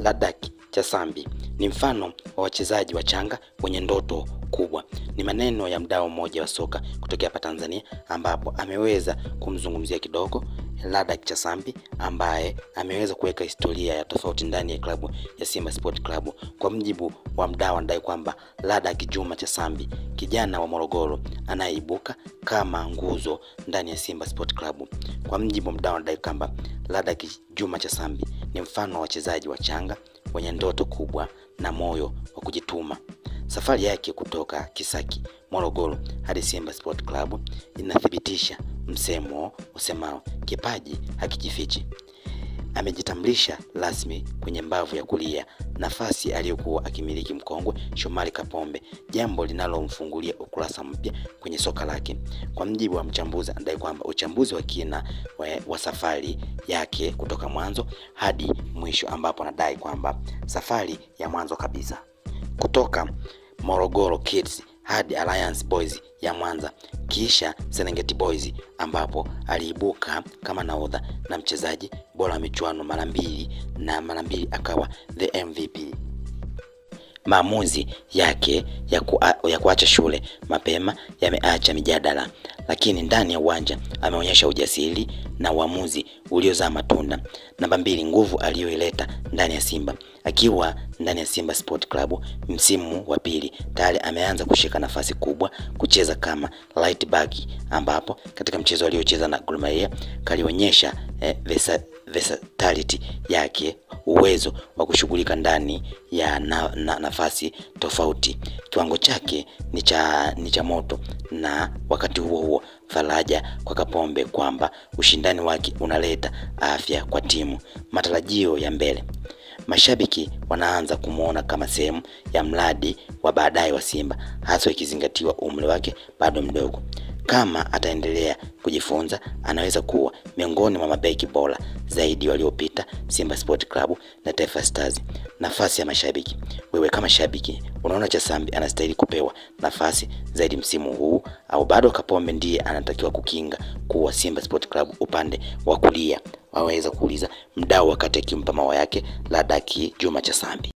Ladaki Chasambi ni mfano wa wachezaji wachanga wenye ndoto kubwa. Ni maneno ya mdau mmoja wa soka kutokea hapa Tanzania, ambapo ameweza kumzungumzia kidogo Ladaki Chasambi ambaye ameweza kuweka historia ya tofauti ndani ya klabu ya Simba Sport Club. Kwa mjibu wa mdau, anadai kwamba Ladaki Juma Chasambi, kijana wa Morogoro anayeibuka kama nguzo ndani ya Simba Sport Club. Kwa mjibu wa mdau, anadai kwamba Ladaki Juma Chasambi ni mfano wa wachezaji wachanga wenye ndoto kubwa na moyo wa kujituma. Safari yake kutoka Kisaki, Morogoro hadi Simba Sport Club inathibitisha msemo usemao kipaji hakijifichi. Amejitambulisha rasmi kwenye mbavu ya kulia, nafasi aliyokuwa akimiliki mkongwe Shomari Kapombe, jambo linalomfungulia ukurasa mpya kwenye soka lake. Kwa mjibu wa mchambuzi, anadai kwamba uchambuzi wa kina wa safari yake kutoka mwanzo hadi mwisho, ambapo anadai kwamba safari ya mwanzo kabisa kutoka Morogoro Kids hadi Alliance Boys ya Mwanza, kisha Serengeti Boys ambapo aliibuka kama nahodha na mchezaji bora michuano mara mbili akawa the MVP. Maamuzi yake ya kuacha shule mapema yameacha mijadala, lakini ndani ya uwanja ameonyesha ujasiri na uamuzi uliozaa matunda. Namba 2, nguvu aliyoileta ndani ya Simba. Akiwa ndani ya Simba Sport Club msimu wa pili, tayari ameanza kushika nafasi kubwa, kucheza kama right back, ambapo katika mchezo aliocheza na Gor Mahia kalionyesha versatility yake, uwezo wa kushughulika ndani ya nafasi tofauti. Kiwango chake ni cha moto, na wakati huo faraja kwa Kapombe kwamba ushindani wake unaleta afya kwa timu. Matarajio ya mbele. Mashabiki wanaanza kumuona kama sehemu ya mradi wa baadaye wa Simba, hasa ikizingatiwa umri wake bado mdogo. Kama ataendelea kujifunza, anaweza kuwa miongoni mwa mabeki bora zaidi waliopita Simba Sport Club na Taifa Stars. Nafasi ya mashabiki. Wewe kama shabiki, unaona Chasambi anastahili kupewa nafasi zaidi msimu huu, au bado Kapombe ndiye anatakiwa kukinga kuwa Simba Sport Club upande wa kulia? Waweza kuuliza mdau wakati akimpa mawa yake Ladaki Juma Chasambi.